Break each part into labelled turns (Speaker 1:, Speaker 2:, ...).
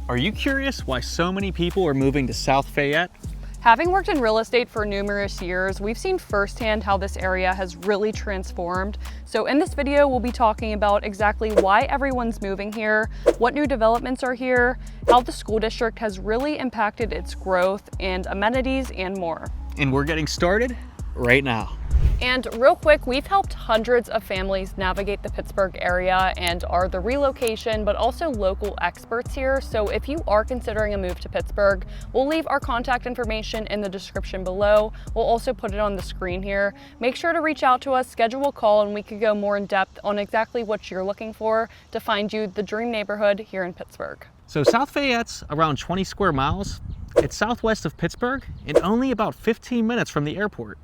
Speaker 1: Are you curious why so many people are moving to South Fayette?
Speaker 2: Having worked in real estate for numerous years, we've seen firsthand how this area has really transformed. So in this video, we'll be talking about exactly why everyone's moving here, what new developments are here, how the school district has really impacted its growth and amenities and more.
Speaker 1: And we're getting started right now.
Speaker 2: And real quick, we've helped hundreds of families navigate the Pittsburgh area and are the relocation, but also local experts here. So if you are considering a move to Pittsburgh, we'll leave our contact information in the description below. We'll also put it on the screen here. Make sure to reach out to us, schedule a call, and we could go more in depth on exactly what you're looking for to find you the dream neighborhood here in Pittsburgh.
Speaker 1: So South Fayette's around 20 square miles. It's southwest of Pittsburgh and only about 15 minutes from the airport.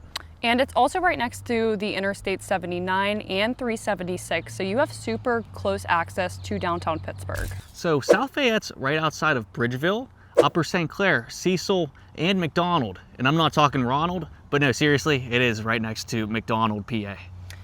Speaker 2: And it's also right next to the Interstate 79 and 376, so you have super close access to downtown Pittsburgh.
Speaker 1: So South Fayette's right outside of Bridgeville, Upper St. Clair, Cecil, and McDonald. And I'm not talking Ronald, but no, seriously, it is right next to McDonald, PA.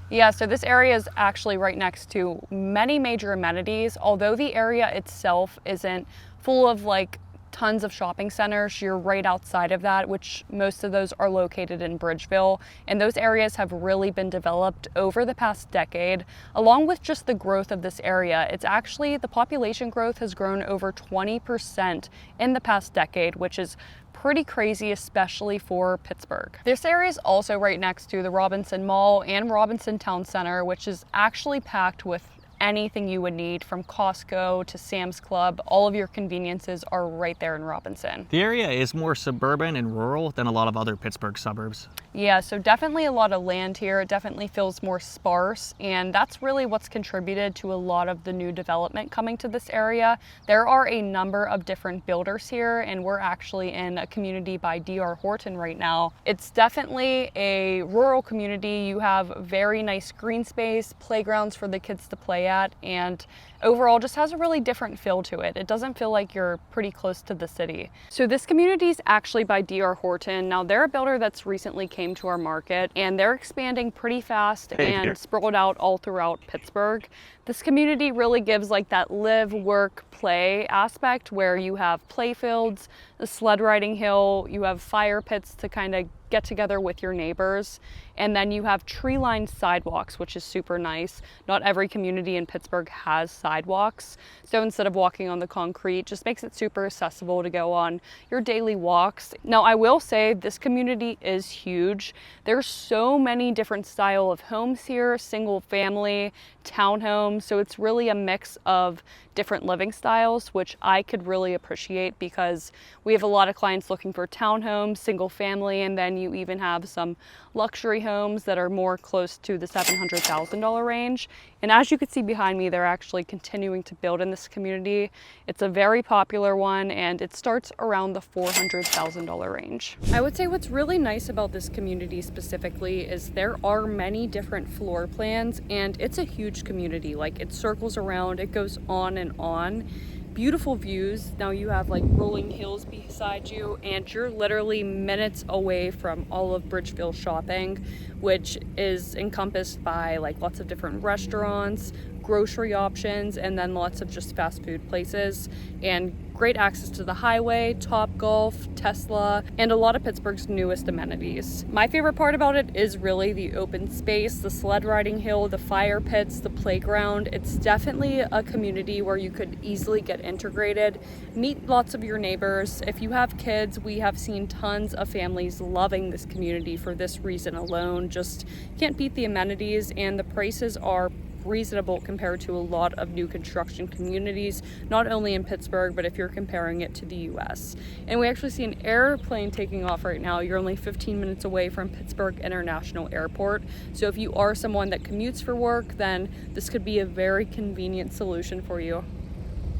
Speaker 2: Yeah, so this area is actually right next to many major amenities. Although the area itself isn't full of like tons of shopping centers, you're right outside of that, which most of those are located in Bridgeville. And those areas have really been developed over the past decade. Along with just the growth of this area, it's actually, the population growth has grown over 20% in the past decade, which is pretty crazy, especially for Pittsburgh. This area is also right next to the Robinson Mall and Robinson Town Center, which is actually packed with anything you would need, from Costco to Sam's Club. All of your conveniences are right there in Robinson.
Speaker 1: The area is more suburban and rural than a lot of other Pittsburgh suburbs.
Speaker 2: Yeah, so definitely a lot of land here. It definitely feels more sparse, and that's really what's contributed to a lot of the new development coming to this area. There are a number of different builders here, and we're actually in a community by D.R. Horton right now. It's definitely a rural community. You have very nice green space, playgrounds for the kids to play at, and overall just has a really different feel to it. It doesn't feel like you're pretty close to the city. So this community is actually by D.R. Horton. Now they're a builder that's recently came to our market, and they're expanding pretty fast and sprawled out all throughout Pittsburgh. This community really gives like that live, work, play aspect where you have play fields, the sled riding hill, you have fire pits to kind of get together with your neighbors, and then you have tree-lined sidewalks, which is super nice. Not every community in Pittsburgh has sidewalks, so instead of walking on the concrete, just makes it super accessible to go on your daily walks. Now I will say this community is huge. There's so many different style of homes here, single family, townhomes, so it's really a mix of different living styles, which I could really appreciate because we have a lot of clients looking for townhomes, single family, and then you even have some luxury homes that are more close to the $700,000 range. And as you can see behind me, they're actually continuing to build in this community. It's a very popular one, and it starts around the $400,000 range. I would say what's really nice about this community specifically is there are many different floor plans, and it's a huge community. Like, it circles around, it goes on and on. Beautiful views. Now you have like rolling hills beside you, and you're literally minutes away from all of Bridgeville shopping, which is encompassed by like lots of different restaurants, grocery options, and then lots of just fast food places, and great access to the highway, Topgolf, Tesla, and a lot of Pittsburgh's newest amenities. My favorite part about it is really the open space, the sled riding hill, the fire pits, the playground. It's definitely a community where you could easily get integrated, meet lots of your neighbors. If you have kids, we have seen tons of families loving this community for this reason alone. Just can't beat the amenities, and the prices are reasonable compared to a lot of new construction communities, not only in Pittsburgh, but if you're comparing it to the US. And we actually see an airplane taking off right now. You're only 15 minutes away from Pittsburgh International Airport. So if you are someone that commutes for work, then this could be a very convenient solution for you.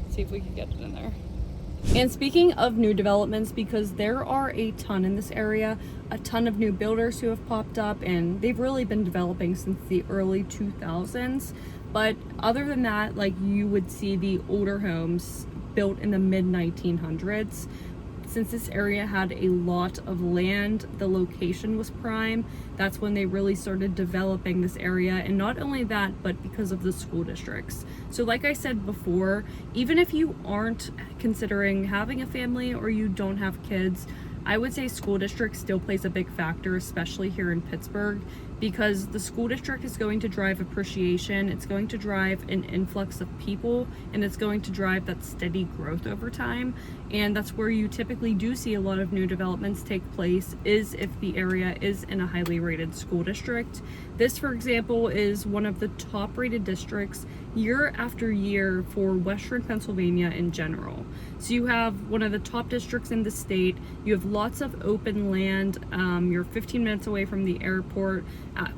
Speaker 2: Let's see if we can get it in there. And speaking of new developments, because there are a ton in this area, a ton of new builders who have popped up, and they've really been developing since the early 2000s. But other than that, like, you would see the older homes built in the mid 1900s. Since since this area had a lot of land, the location was prime. That's when they really started developing this area. And not only that, but because of the school districts. So like I said before, even if you aren't considering having a family or you don't have kids, I would say school district still plays a big factor, especially here in Pittsburgh, because the school district is going to drive appreciation, it's going to drive an influx of people, and it's going to drive that steady growth over time. And that's where you typically do see a lot of new developments take place, is if the area is in a highly rated school district. This, for example, is one of the top rated districts year after year for Western Pennsylvania in general. So you have one of the top districts in the state, you have lots of open land, you're 15 minutes away from the airport,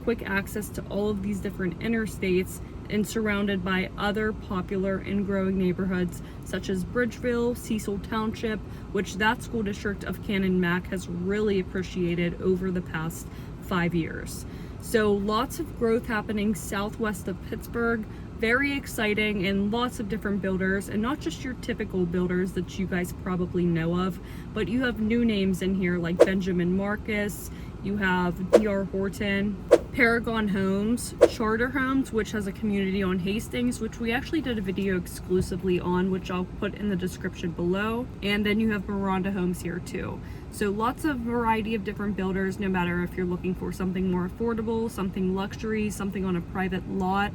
Speaker 2: quick access to all of these different interstates, and surrounded by other popular and growing neighborhoods such as Bridgeville, Cecil Township, which that school district of Cannon Mac has really appreciated over the past 5 years. So lots of growth happening southwest of Pittsburgh, very exciting, and lots of different builders, and not just your typical builders that you guys probably know of, but you have new names in here like Benjamin Marcus, you have D.R. Horton, Paragon Homes, Charter Homes, which has a community on Hastings, which we actually did a video exclusively on, which I'll put in the description below. And then you have Miranda Homes here too. So lots of variety of different builders, no matter if you're looking for something more affordable, something luxury, something on a private lot.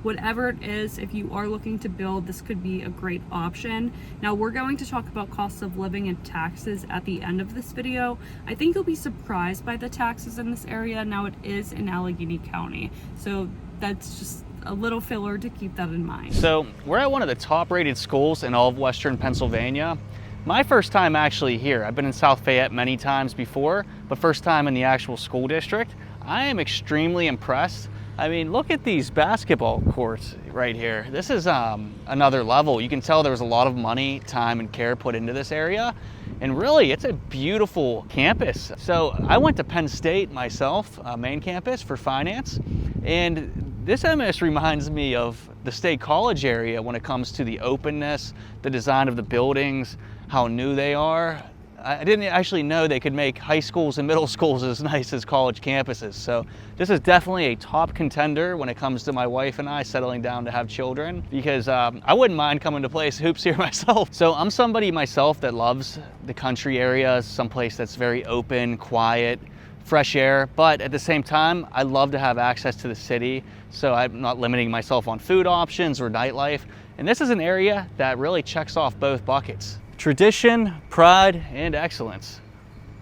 Speaker 2: Whatever it is, if you are looking to build, this could be a great option. Now we're going to talk about costs of living and taxes at the end of this video. I think you'll be surprised by the taxes in this area. Now it is in Allegheny County, so that's just a little filler to keep that in mind.
Speaker 1: So we're at one of the top rated schools in all of Western Pennsylvania. My first time actually here. I've been in South Fayette many times before, but first time in the actual school district. I am extremely impressed. I mean, look at these basketball courts right here. This is another level. You can tell there was a lot of money, time, and care put into this area. And really, it's a beautiful campus. So I went to Penn State myself, main campus for finance. And this MS reminds me of the State College area when it comes to the openness, the design of the buildings, how new they are. I didn't actually know they could make high schools and middle schools as nice as college campuses. So this is definitely a top contender when it comes to my wife and I settling down to have children, because I wouldn't mind coming to play hoops here myself. So I'm somebody myself that loves the country areas, someplace that's very open, quiet, fresh air, but at the same time, I love to have access to the city, so I'm not limiting myself on food options or nightlife. And this is an area that really checks off both buckets. Tradition, pride, and excellence.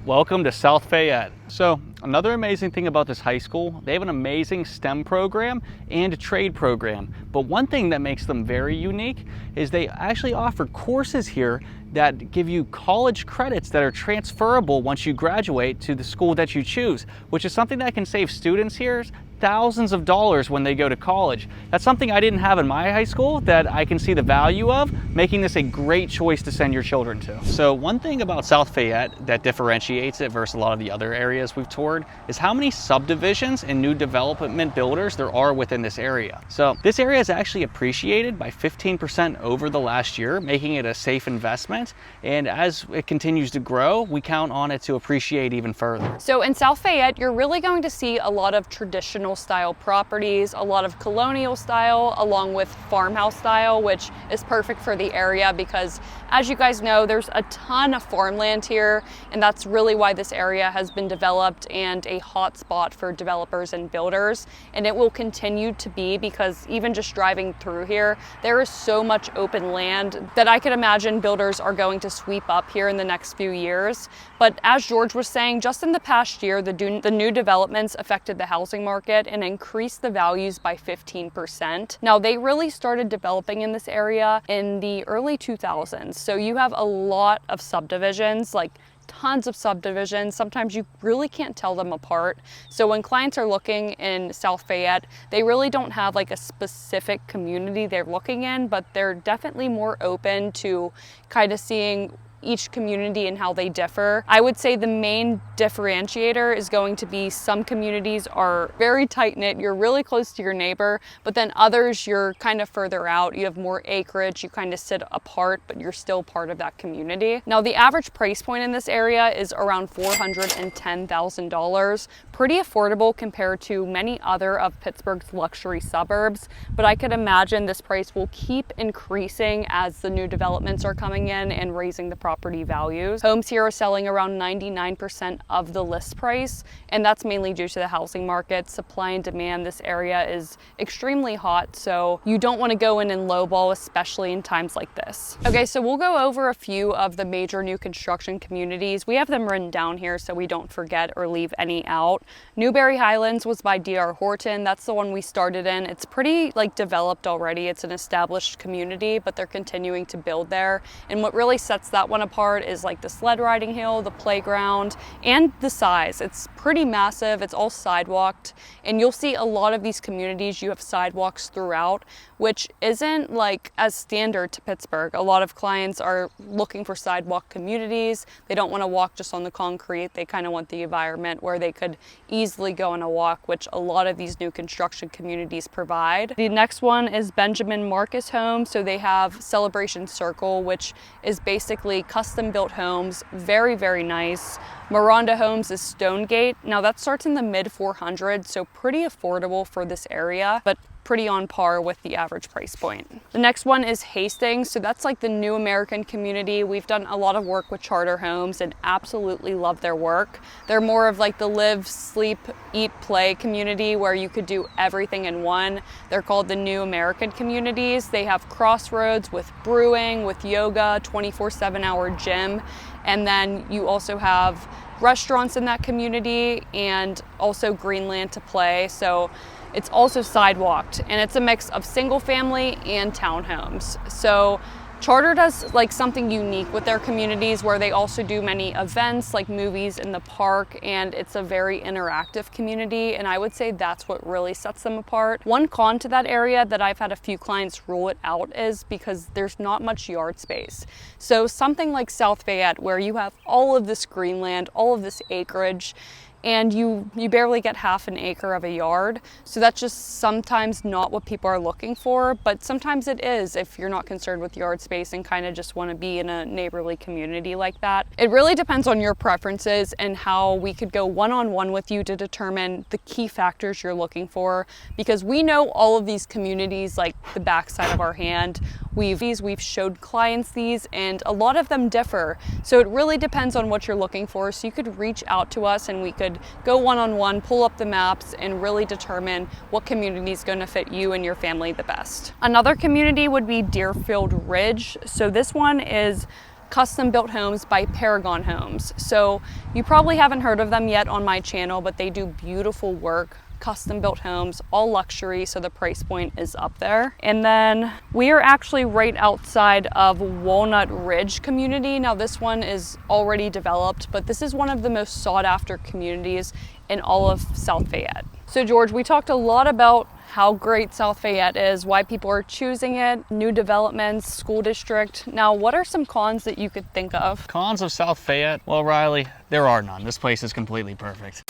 Speaker 1: Welcome to South Fayette. So another amazing thing about this high school, they have an amazing STEM program and a trade program. But one thing that makes them very unique is they actually offer courses here that give you college credits that are transferable once you graduate to the school that you choose, which is something that can save students here thousands of dollars when they go to college. That's something I didn't have in my high school that I can see the value of, making this a great choice to send your children to. So one thing about South Fayette that differentiates it versus a lot of the other areas we've toured is how many subdivisions and new development builders there are within this area. So this area is actually appreciated by 15% over the last year, making it a safe investment. And as it continues to grow, we count on it to appreciate even further.
Speaker 2: So in South Fayette, you're really going to see a lot of traditional style properties, a lot of colonial style, along with farmhouse style, which is perfect for the area because, as you guys know, there's a ton of farmland here, and that's really why this area has been developed and a hot spot for developers and builders. And it will continue to be, because even just driving through here, there is so much open land that I could imagine builders are going to sweep up here in the next few years. But as George was saying, just in the past year, the new developments affected the housing market and increased the values by 15%. Now, they really started developing in this area in the early 2000s. So you have a lot of subdivisions, like tons of subdivisions. Sometimes you really can't tell them apart. So when clients are looking in South Fayette, they really don't have like a specific community they're looking in, but they're definitely more open to kind of seeing each community and how they differ. I would say the main differentiator is going to be some communities are very tight-knit, you're really close to your neighbor, but then others you're kind of further out, you have more acreage, you kind of sit apart, but you're still part of that community. Now the average price point in this area is around $410,000, pretty affordable compared to many other of Pittsburgh's luxury suburbs, but I could imagine this price will keep increasing as the new developments are coming in and raising the property values. Homes here are selling around 99% of the list price, and that's mainly due to the housing market. Supply and demand, this area is extremely hot, so you don't want to go in and lowball, especially in times like this. Okay, so we'll go over a few of the major new construction communities. We have them written down here so we don't forget or leave any out. Newberry Highlands was by D.R. Horton. That's the one we started in. It's pretty developed already. It's an established community, but they're continuing to build there. And what really sets that one apart is the sled riding hill, the playground, and the size. It's pretty massive. It's all sidewalked, and you'll see a lot of these communities, you have sidewalks throughout, which isn't as standard to Pittsburgh. A lot of clients are looking for sidewalk communities. They don't want to walk just on the concrete. They kind of want the environment where they could easily go on a walk, which a lot of these new construction communities provide. The next one is Benjamin Marcus Homes. So they have Celebration Circle, which is basically custom built homes, very, very nice. Miranda Homes is Stonegate. Now that starts in the mid 400s, so pretty affordable for this area, but pretty on par with the average price point. The next one is Hastings. So that's the new American community. We've done a lot of work with Charter Homes and absolutely love their work. They're more of the live, sleep, eat, play community where you could do everything in one. They're called the New American Communities. They have Crossroads with brewing, with yoga, 24/7 hour gym. And then you also have restaurants in that community and also Greenland to play. So it's also sidewalked, and it's a mix of single family and townhomes. So Charter does something unique with their communities where they also do many events like movies in the park, and it's a very interactive community, and I would say that's what really sets them apart. One con to that area that I've had a few clients rule it out is because there's not much yard space. So something like South Fayette where you have all of this greenland, all of this acreage, and you barely get half an acre of a yard. So that's just sometimes not what people are looking for, but sometimes it is if you're not concerned with yard space and kind of just want to be in a neighborly community like that. It really depends on your preferences and how we could go one-on-one with you to determine the key factors you're looking for, because we know all of these communities like the backside of our hand. We've showed clients these, and a lot of them differ. So it really depends on what you're looking for. So you could reach out to us and we could go one-on-one, pull up the maps, and really determine what community is going to fit you and your family the best. Another community would be Deerfield Ridge. So this one is custom built homes by Paragon Homes. So you probably haven't heard of them yet on my channel, but they do beautiful work. Custom built homes, all luxury, so the price point is up there. And then we are actually right outside of Walnut Ridge community. Now this one is already developed, but this is one of the most sought after communities in all of South Fayette. So George, we talked a lot about how great South Fayette is, why people are choosing it, new developments, school district. Now, what are some cons that you could think of?
Speaker 1: Cons of South Fayette? Well, Rylee, there are none. This place is completely perfect.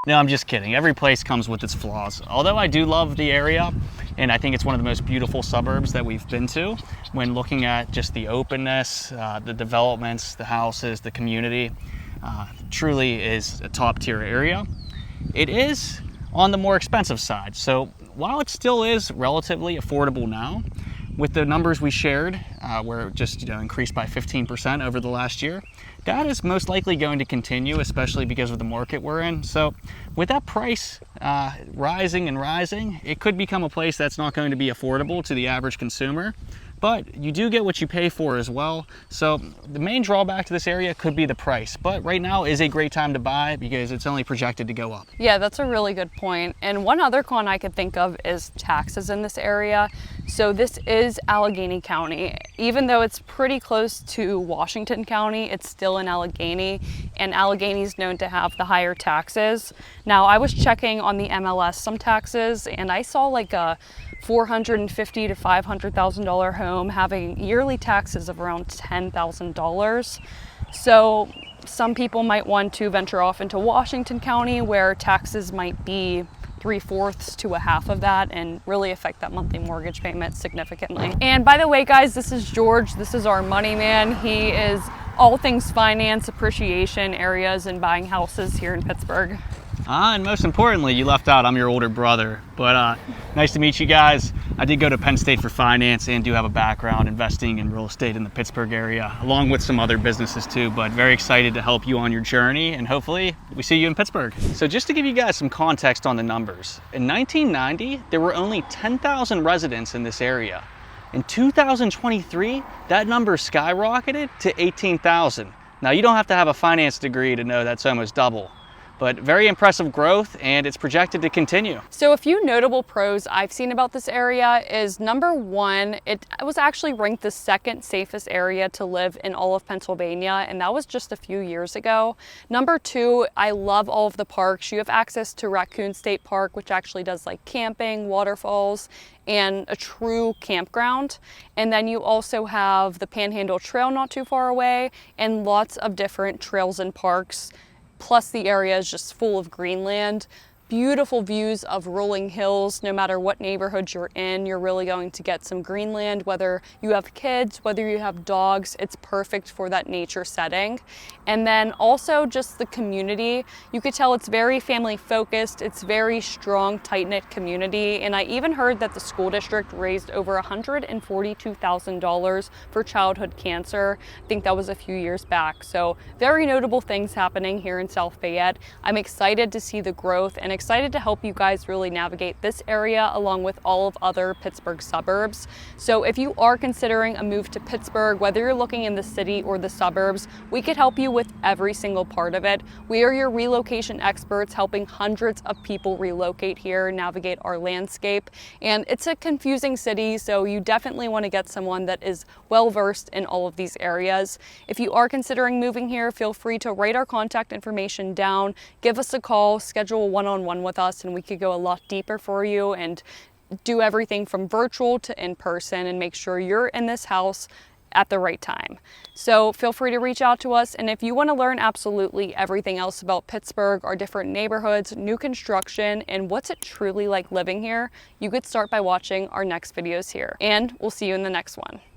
Speaker 1: No, I'm just kidding. Every place comes with its flaws. Although I do love the area, and I think it's one of the most beautiful suburbs that we've been to when looking at just the openness, the developments, the houses, the community. Truly is a top tier area. It is on the more expensive side. So while it still is relatively affordable now, with the numbers we shared, where it just increased by 15% over the last year, that is most likely going to continue, especially because of the market we're in. So with that price rising and rising, it could become a place that's not going to be affordable to the average consumer. But you do get what you pay for as well. So the main drawback to this area could be the price, but right now is a great time to buy because it's only projected to go up.
Speaker 2: Yeah, that's a really good point. And one other con I could think of is taxes in this area. So this is Allegheny County. Even though it's pretty close to Washington County, it's still in Allegheny, and Allegheny is known to have the higher taxes. Now, I was checking on the MLS some taxes, and I saw like a $450,000 to $500,000 home having yearly taxes of around $10,000. So some people might want to venture off into Washington County where taxes might be 3/4 to a half of that and really affect that monthly mortgage payment significantly. And by the way, guys, this is George. This is our money man. He is all things finance, appreciation areas, and buying houses here in Pittsburgh.
Speaker 1: And most importantly, you left out, I'm your older brother. But nice to meet you guys. I did go to Penn State for finance and do have a background investing in real estate in the Pittsburgh area, along with some other businesses too, but very excited to help you on your journey, and hopefully we see you in Pittsburgh. So just to give you guys some context on the numbers, in 1990, there were only 10,000 residents in this area. In 2023, that number skyrocketed to 18,000. Now, you don't have to have a finance degree to know that's almost double. But very impressive growth, and it's projected to continue.
Speaker 2: So a few notable pros I've seen about this area is, number one, it was actually ranked the second safest area to live in all of Pennsylvania, and that was just a few years ago. Number two, I love all of the parks. You have access to Raccoon State Park, which actually does like camping, waterfalls, and a true campground. And then you also have the Panhandle Trail not too far away, and lots of different trails and parks. Plus the area is just full of greenland. Beautiful views of rolling hills. No matter what neighborhood you're in, you're really going to get some greenland, whether you have kids, whether you have dogs, it's perfect for that nature setting. And then also just the community. You could tell it's very family focused. It's very strong, tight-knit community. And I even heard that the school district raised over $142,000 for childhood cancer. I think that was a few years back. So very notable things happening here in South Fayette. I'm excited to see the growth and excited to help you guys really navigate this area along with all of other Pittsburgh suburbs. So if you are considering a move to Pittsburgh, whether you're looking in the city or the suburbs, we could help you with every single part of it. We are your relocation experts, helping hundreds of people relocate here, navigate our landscape. And it's a confusing city, so you definitely want to get someone that is well versed in all of these areas. If you are considering moving here, feel free to write our contact information down, give us a call, schedule a one-on-one with us, and we could go a lot deeper for you and do everything from virtual to in person and make sure you're in this house at the right time. So feel free to reach out to us. And if you want to learn absolutely everything else about Pittsburgh, our different neighborhoods, new construction, and what's it truly like living here, you could start by watching our next videos here. And we'll see you in the next one.